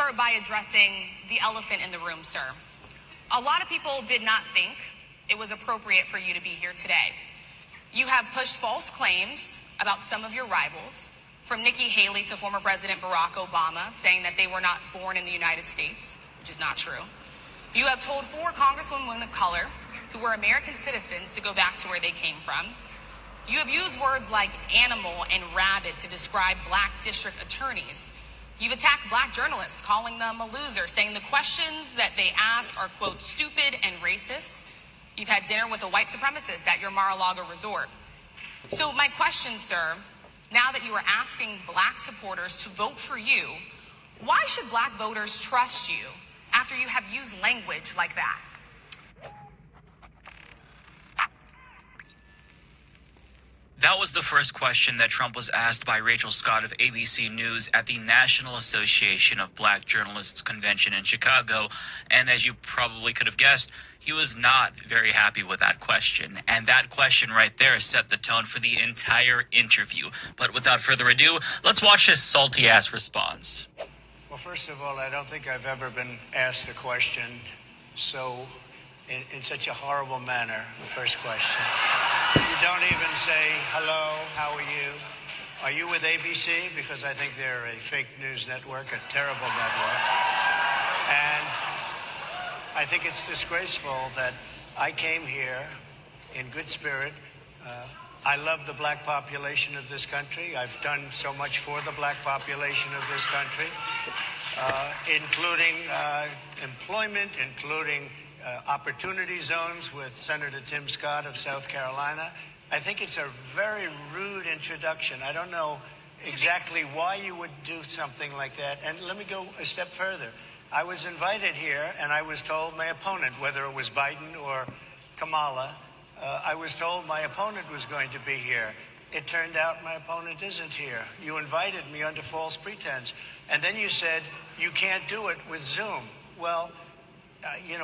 start by addressing the elephant in the room, sir. A lot of people did not think it was appropriate for you to be here today. You have pushed false claims about some of your rivals, from Nikki Haley to former President Barack Obama, saying that they were not born in the United States, which is not true. You have told 4 congresswomen of color who were American citizens to go back to where they came from. You have used words like animal and rabid to describe black district attorneys. You've attacked black journalists, calling them a loser, saying the questions that they ask are, quote, stupid and racist. You've had dinner with a white supremacist at your Mar-a-Lago resort. So my question, sir, now that you are asking black supporters to vote for you, why should black voters trust you after you have used language like that? That was the first question that Trump was asked by Rachel Scott of ABC News at the National Association of Black Journalists convention in Chicago. And as you probably could have guessed, he was not very happy with that question. And that question right there set the tone for the entire interview. But without further ado, let's watch his salty-ass response. Well, first of all, I don't think I've ever been asked a question so in such a horrible manner. First question. You don't even say, hello, how are you? Are you with ABC? Because I think they're a fake news network, a terrible network. And I think it's disgraceful that I came here in good spirit. I love the black population of this country. I've done so much for the black population of this country, including employment, including opportunity zones with Senator Tim Scott of South Carolina. I think it's a very rude introduction. I don't know exactly why you would do something like that. And let me go a step further. I was invited here, and I was told my opponent, whether it was Biden or Kamala, I was told my opponent was going to be here. It turned out my opponent isn't here. You invited me under false pretense. And then you said, you can't do it with Zoom. Well,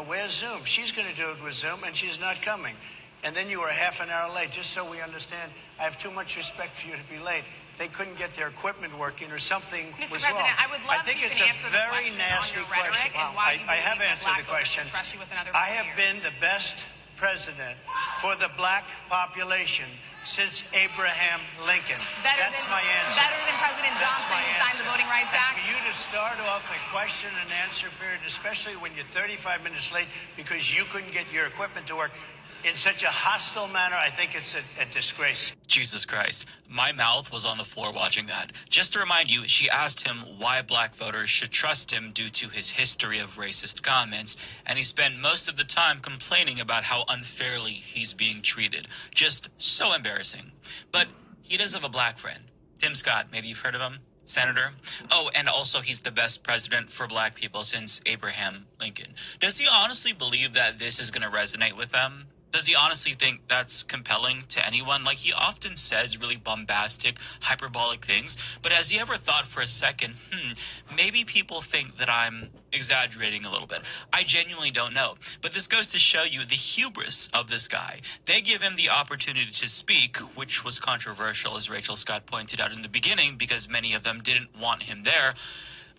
where's Zoom? She's going to do it with Zoom, and she's not coming. And then you were half an hour late. Just so we understand, I have too much respect for you to be late. They couldn't get their equipment working, or something was wrong. Mr. President, I would love I think if it's you a can answer very the question nasty on your rhetoric question. and why you I have believe that answered black the question. voters should trust you with another I 4 have years. been the best president for the black population since Abraham Lincoln. That's my answer. Better than President Johnson, who signed the Voting Rights Act? And for you to start off a question and answer period, especially when you're 35 minutes late because you couldn't get your equipment to work, in such a hostile manner, I think it's a disgrace. Jesus Christ. My mouth was on the floor watching that. Just to remind you, she asked him why black voters should trust him due to his history of racist comments, and he spent most of the time complaining about how unfairly he's being treated. Just so embarrassing. But he does have a black friend. Tim Scott, maybe you've heard of him? Senator. Oh, and also he's the best president for black people since Abraham Lincoln. Does he honestly believe that this is going to resonate with them? Does he honestly think that's compelling to anyone? Like, he often says really bombastic, hyperbolic things, but has he ever thought for a second, maybe people think that I'm exaggerating a little bit? I genuinely don't know. But this goes to show you the hubris of this guy. They give him the opportunity to speak, which was controversial, as Rachel Scott pointed out in the beginning, because many of them didn't want him there.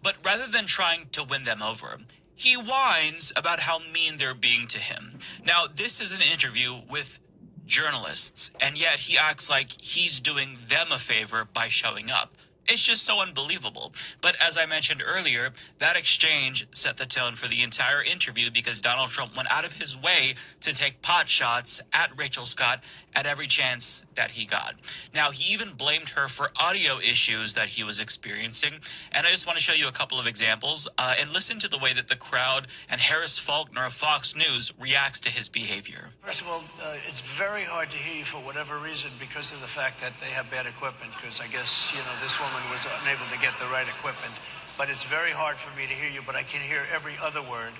But rather than trying to win them over, he whines about how mean they're being to him. Now, this is an interview with journalists, and yet he acts like he's doing them a favor by showing up. It's just so unbelievable. But as I mentioned earlier, that exchange set the tone for the entire interview because Donald Trump went out of his way to take pot shots at Rachel Scott at every chance that he got. Now, he even blamed her for audio issues that he was experiencing. And I just want to show you a couple of examples and listen to the way that the crowd and Harris Faulkner of Fox News reacts to his behavior. First of all, it's very hard to hear you for whatever reason because of the fact that they have bad equipment, because I guess, this woman was unable to get the right equipment. But it's very hard for me to hear you, but I can hear every other word.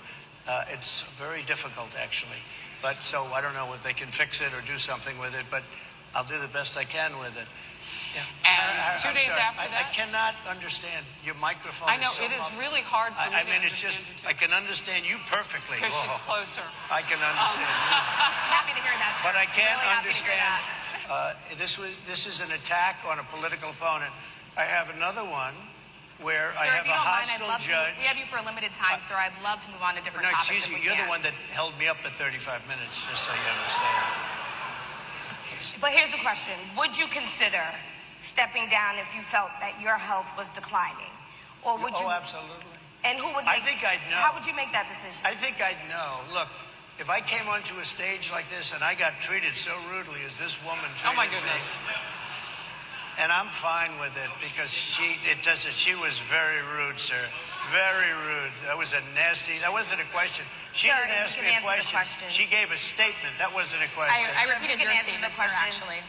It's very difficult, actually. But so I don't know if they can fix it or do something with it, but I'll do the best I can with it. Yeah. And 2 days after I that? cannot understand. Your microphone I know, is so it is muffled. really hard for me I mean, to it's just, understand you, I can understand you perfectly. because she's closer. I can understand you. Happy to hear that, sir. But I can't Really happy to hear understand, that. this is an attack on a political opponent. I have another one where Sir, I have if you a don't mind, I'd hostile love judge. we have you for a limited time, sir. I'd love to move on to different No, topics excuse if you. we You're can. the one that held me up for 35 minutes, just so you understand. But here's the question. Would you consider stepping down if you felt that your health was declining? Or would you? Oh, absolutely. And who would I make, think I'd know. How would you make that decision? I think I'd know. Look, if I came onto a stage like this and I got treated so rudely as this woman treated Oh my me, goodness. and I'm fine with it because she was very rude, sir. Very rude. That was that wasn't a question. She Sir, didn't you ask can me a answer the question. question. She gave a statement. That wasn't a question. I repeated You your can answer statement, the sir, question. actually.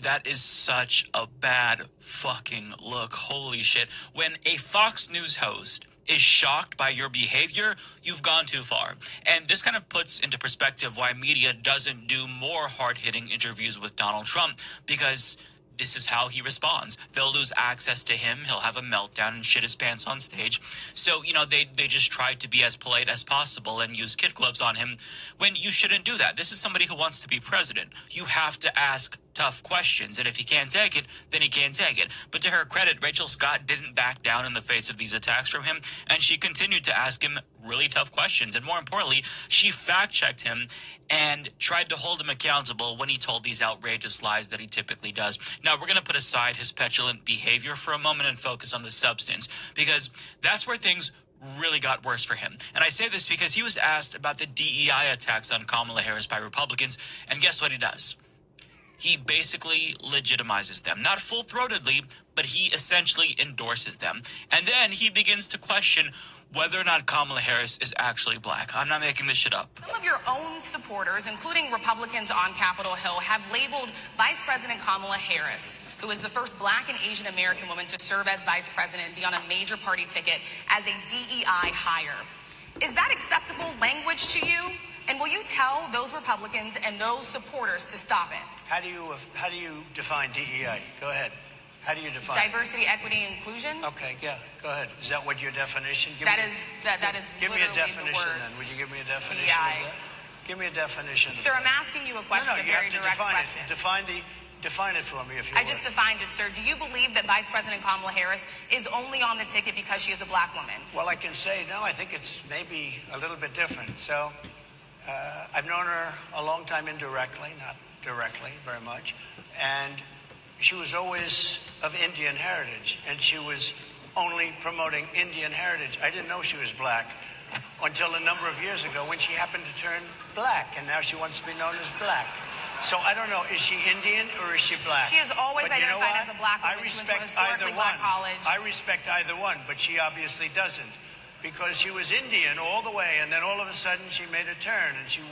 That is such a bad fucking look. Holy shit. When a Fox News host is shocked by your behavior, you've gone too far. And this kind of puts into perspective why media doesn't do more hard-hitting interviews with Donald Trump, because this is how he responds. They'll lose access to him. He'll have a meltdown and shit his pants on stage. So, they just try to be as polite as possible and use kid gloves on him when you shouldn't do that. This is somebody who wants to be president. You have to ask tough questions, and if he can't take it, then he can't take it. But to her credit, Rachel Scott didn't back down in the face of these attacks from him, and she continued to ask him really tough questions. And more importantly, she fact-checked him and tried to hold him accountable when he told these outrageous lies that he typically does. Now, we're going to put aside his petulant behavior for a moment and focus on the substance, because that's where things really got worse for him. And I say this because he was asked about the DEI attacks on Kamala Harris by Republicans, and guess what he does? He basically legitimizes them. Not full-throatedly, but he essentially endorses them. And then he begins to question whether or not Kamala Harris is actually black. I'm not making this shit up. Some of your own supporters, including Republicans on Capitol Hill, have labeled Vice President Kamala Harris, who is the first black and Asian American woman to serve as vice president and be on a major party ticket, as a DEI hire. Is that acceptable language to you? And will you tell those Republicans and those supporters to stop it? How do you define DEI? Go ahead. How do you define Diversity, equity, inclusion? Okay, yeah, go ahead. Is that what your definition? That is Give me a literally definition the then. words Would you give me a definition DEI. of that? Give me a definition. Sir, I'm asking you a question, No, a you very have to direct define question. it. Define it for me if you I would. just defined it, sir. Do you believe that Vice President Kamala Harris is only on the ticket because she is a black woman? Well, I can say, no, I think it's maybe a little bit different. So, I've known her a long time indirectly, not directly very much. And she was always of Indian heritage, and she was only promoting Indian heritage. I didn't know she was black until a number of years ago when she happened to turn black, and now she wants to be known as black. So I don't know, is she Indian or is she black? She has always But you know identified what? as a black I woman. She went to a respect historically either black one. college. I respect either one, but she obviously doesn't, because she was Indian all the way, and then all of a sudden she made a turn and she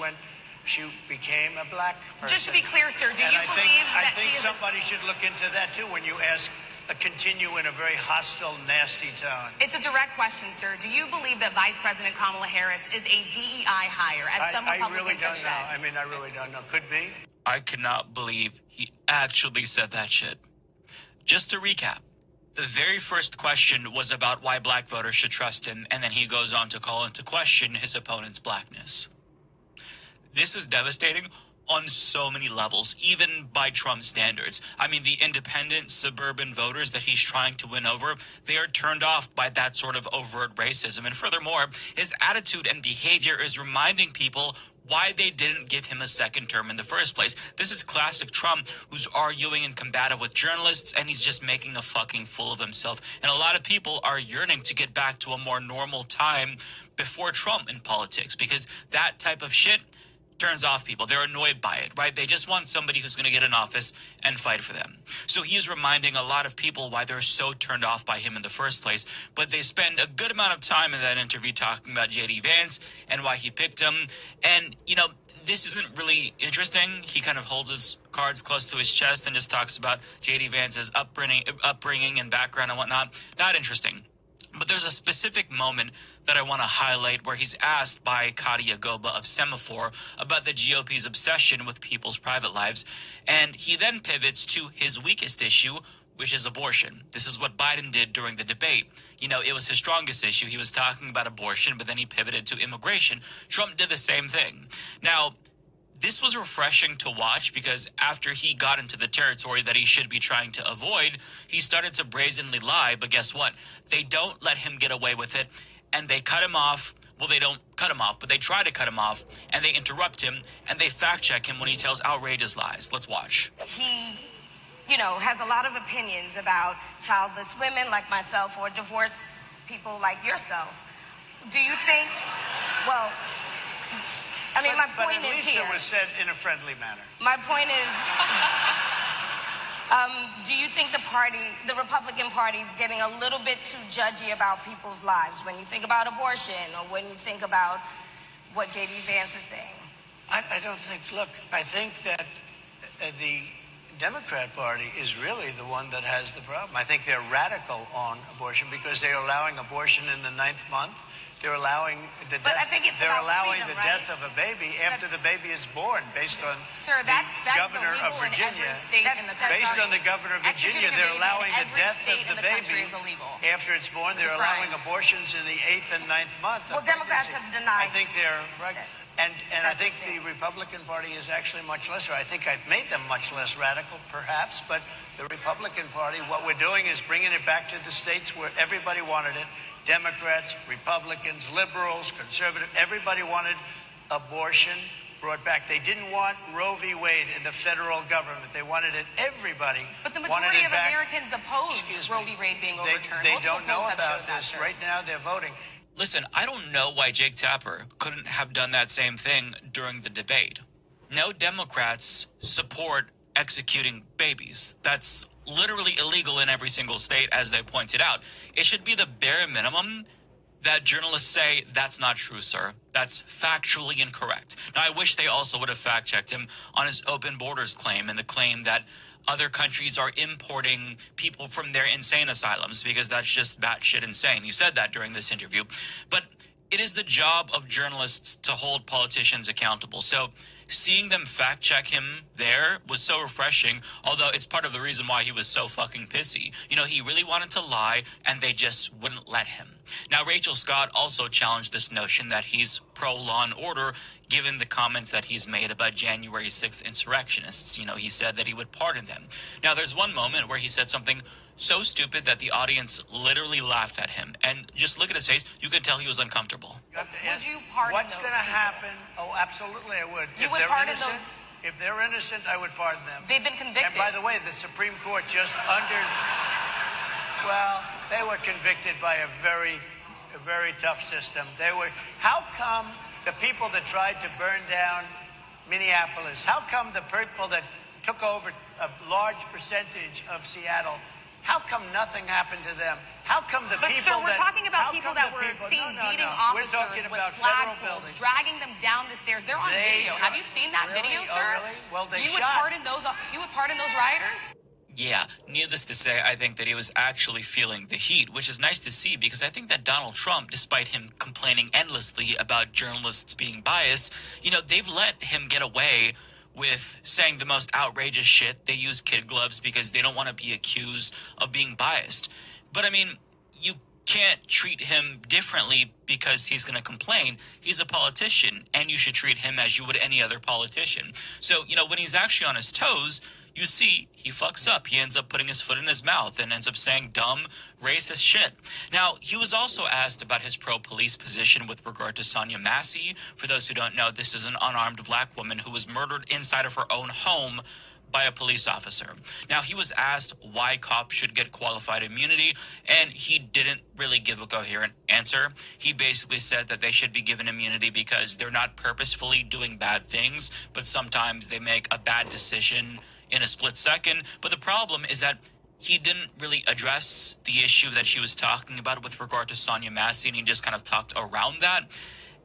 became a black person. Just to be clear, sir, do And you I believe think that she is somebody should look into that too when you continue in a very hostile, nasty tone. It's a direct question, sir. Do you believe that Vice President Kamala Harris is a DEI hire, as some I Republicans really don't have know. said? I mean, I really don't know. Could be. I cannot believe he actually said that shit. Just to recap, the very first question was about why black voters should trust him, and then he goes on to call into question his opponent's blackness. This is devastating on so many levels, even by Trump standards. I mean, the independent suburban voters that he's trying to win over, they are turned off by that sort of overt racism. And furthermore, his attitude and behavior is reminding people why they didn't give him a second term in the first place. This is classic Trump, who's arguing and combative with journalists, and he's just making a fucking fool of himself. And a lot of people are yearning to get back to a more normal time before Trump in politics, because that type of shit turns off people. They're annoyed by it, right? They just want somebody who's going to get in office and fight for them. So he's reminding a lot of people why they're so turned off by him in the first place. But they spend a good amount of time in that interview talking about J.D. Vance and why he picked him. And, this isn't really interesting. He kind of holds his cards close to his chest and just talks about J.D. Vance's upbringing and background and whatnot. Not interesting. But there's a specific moment that I want to highlight where he's asked by Katia Goba of Semaphore about the GOP's obsession with people's private lives. And he then pivots to his weakest issue, which is abortion. This is what Biden did during the debate. It was his strongest issue. He was talking about abortion, but then he pivoted to immigration. Trump did the same thing. Now, this was refreshing to watch because after he got into the territory that he should be trying to avoid, he started to brazenly lie. But guess what? They don't let him get away with it, and they cut him off. Well, they don't cut him off, but they try to cut him off, and they interrupt him, and they fact-check him when he tells outrageous lies. Let's watch. He, you know, has a lot of opinions about childless women like myself or divorced people like yourself. Do you think, well, I mean, my point but at is least here. it was said in a friendly manner. My point is, do you think the Republican Party is getting a little bit too judgy about people's lives when you think about abortion or when you think about what J.D. Vance is saying? I don't think, look, I think that the Democrat Party is really the one that has the problem. I think they're radical on abortion because they're allowing abortion in the 9th month. They're allowing the But I death, think it's they're about allowing freedom, the right? death of a baby after the baby is born based on Sir, the that's governor of illegal in Virginia. every state in the country. Based on the governor of Virginia, Executing a they're baby in allowing the every death state of in the the country baby is illegal. after it's born. They're It's a allowing crime. abortions in the 8th and 9th month. of Well, Democrats pregnancy. have denied I think they're right. And I That's think the the thing. Republican Party is actually much less. I think I've made them much less radical, perhaps. But the Republican Party, what we're doing is bringing it back to the states where everybody wanted it. Democrats, Republicans, liberals, conservative, everybody wanted abortion brought back. They didn't want Roe v. Wade in the federal government. They wanted it. Everybody But the wanted majority it of back. Americans oppose Excuse Roe me. v. Wade being They overturned. they Multiple don't know polls have about showed that, this. sir. Right now, they're voting. Listen, I don't know why Jake Tapper couldn't have done that same thing during the debate. No Democrats support executing babies. That's literally illegal in every single state, as they pointed out. It should be the bare minimum that journalists say, that's not true, sir. That's factually incorrect. Now, I wish they also would have fact-checked him on his open borders claim and the claim that other countries are importing people from their insane asylums, because that's just batshit insane. He said that during this interview. But it is the job of journalists to hold politicians accountable. So seeing them fact check him there was so refreshing, although it's part of the reason why he was so fucking pissy. You know, he really wanted to lie, and they just wouldn't let him. Now, Rachel Scott also challenged this notion that he's pro-law and order, given the comments that he's made about January 6th insurrectionists. You know, he said that he would pardon them. Now, there's one moment where he said something so stupid that the audience literally laughed at him. And just look at his face, you could tell he was uncomfortable. You have to Would ask, you pardon what's those going to people? happen? Oh, absolutely, I would. You If would they're pardon innocent, those- If they're innocent, I would pardon them. They've been convicted. And by the way, the Supreme Court just well, they were convicted by a very tough system. How come the people that tried to burn down Minneapolis, how come the people that took over a large percentage of Seattle, how come nothing happened to them? How come the But people sir, we're that... talking about how people come that the were people- seen No, no, beating no. officers We're talking with about flagpoles, federal buildings. dragging them down the stairs. They're on They video. try- Have you seen that Really? video, Oh, sir? really? Well, they you would shot. pardon those. You would pardon those rioters? Yeah, needless to say, I think that he was actually feeling the heat, which is nice to see because I think that Donald Trump, despite him complaining endlessly about journalists being biased, you know, they've let him get away with saying the most outrageous shit. They use kid gloves because they don't want to be accused of being biased. But I mean, you can't treat him differently because he's going to complain. He's a politician, and you should treat him as you would any other politician. So, you know, when he's actually on his toes, you see he fucks up. He ends up putting his foot in his mouth and ends up saying dumb, racist shit. Now, he was also asked about his pro-police position with regard to Sonia Massey. For those who don't know, this is an unarmed black woman who was murdered inside of her own home by a police officer. Now, he was asked why cops should get qualified immunity, and he didn't really give a coherent answer. He basically said that they should be given immunity because they're not purposefully doing bad things, but sometimes they make a bad decision in a split second. But the problem is that he didn't really address the issue that she was talking about with regard to Sonia Massey, and he just kind of talked around that.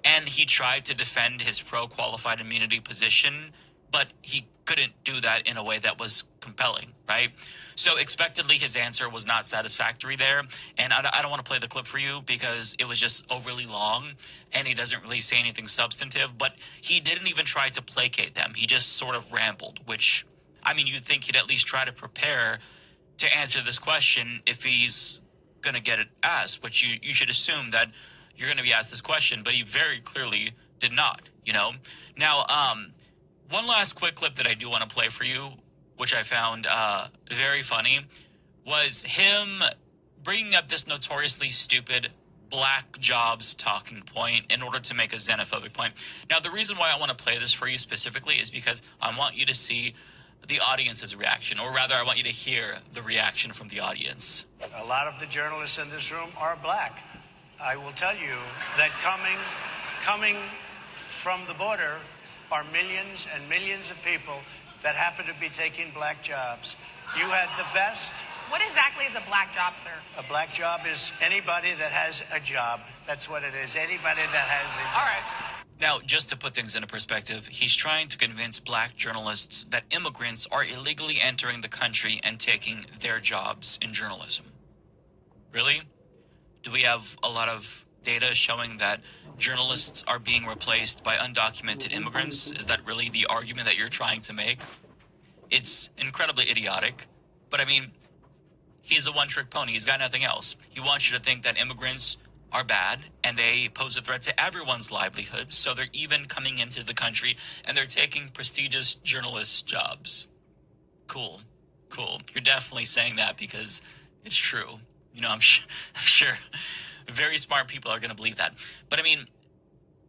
And he tried to defend his pro-qualified immunity position, but he couldn't do that in a way that was compelling, right? So expectedly, his answer was not satisfactory there. And I don't want to play the clip for you because it was just overly long and he doesn't really say anything substantive, but he didn't even try to placate them. He just sort of rambled, which, I mean, you'd think he'd at least try to prepare to answer this question if he's going to get it asked, but you should assume that you're going to be asked this question, but he very clearly did not, you know? Now, One last quick clip that I do want to play for you, which I found very funny, was him bringing up this notoriously stupid black jobs talking point in order to make a xenophobic point. Now, the reason why I want to play this for you specifically is because I want you to see the audience's reaction, or rather, I want you to hear the reaction from the audience. A lot of the journalists in this room are black. I will tell you that coming from the border are millions and millions of people that happen to be taking black jobs. You had the best. What exactly is a black job, sir? A black job is anybody that has a job. That's what it is. Anybody that has a job. All right. Now, just to put things into perspective, he's trying to convince black journalists that immigrants are illegally entering the country and taking their jobs in journalism. Really? Do we have a lot of data showing that journalists are being replaced by undocumented immigrants? Is that really the argument that you're trying to make? It's incredibly idiotic, but I mean, he's a one-trick pony. He's got nothing else. He wants you to think that immigrants are bad and they pose a threat to everyone's livelihoods, so they're even coming into the country and they're taking prestigious journalist jobs. Cool. You're definitely saying that because it's true. You know, I'm sure very smart people are going to believe that. But I mean,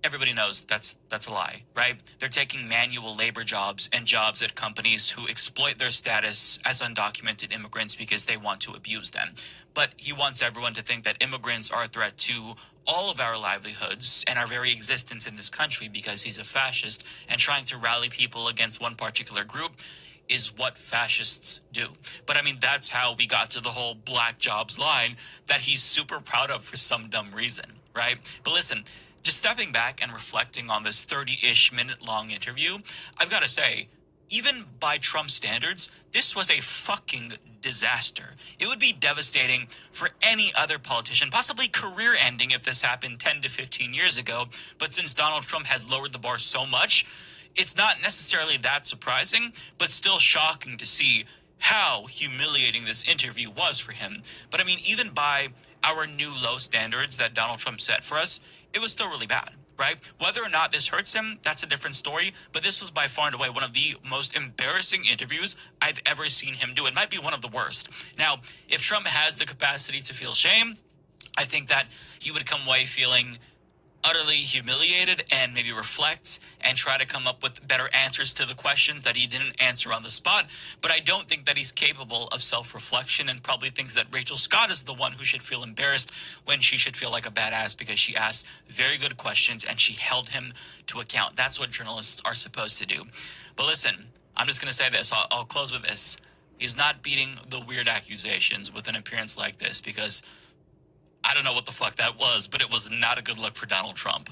everybody knows that's a lie, right? They're taking manual labor jobs and jobs at companies who exploit their status as undocumented immigrants because they want to abuse them. But he wants everyone to think that immigrants are a threat to all of our livelihoods and our very existence in this country because he's a fascist, and trying to rally people against one particular group is what fascists do. But I mean, that's how we got to the whole black jobs line that he's super proud of for some dumb reason, right? But listen, just stepping back and reflecting on this 30-ish minute long interview, I've got to say, even by Trump standards, this was a fucking disaster. It would be devastating for any other politician, possibly career-ending if this happened 10 to 15 years ago. But since Donald Trump has lowered the bar so much, it's not necessarily that surprising, but still shocking to see how humiliating this interview was for him. But I mean, even by our new low standards that Donald Trump set for us, it was still really bad, right? Whether or not this hurts him, that's a different story, but this was by far and away one of the most embarrassing interviews I've ever seen him do. It might be one of the worst. Now, if Trump has the capacity to feel shame, I think that he would come away feeling utterly humiliated and maybe reflect and try to come up with better answers to the questions that he didn't answer on the spot. But I don't think that he's capable of self-reflection, and probably thinks that Rachel Scott is the one who should feel embarrassed when she should feel like a badass because she asked very good questions and she held him to account. That's what journalists are supposed to do. But listen, I'm just going to say this. I'll close with this. He's not beating the weird accusations with an appearance like this because I don't know what the fuck that was, but it was not a good look for Donald Trump.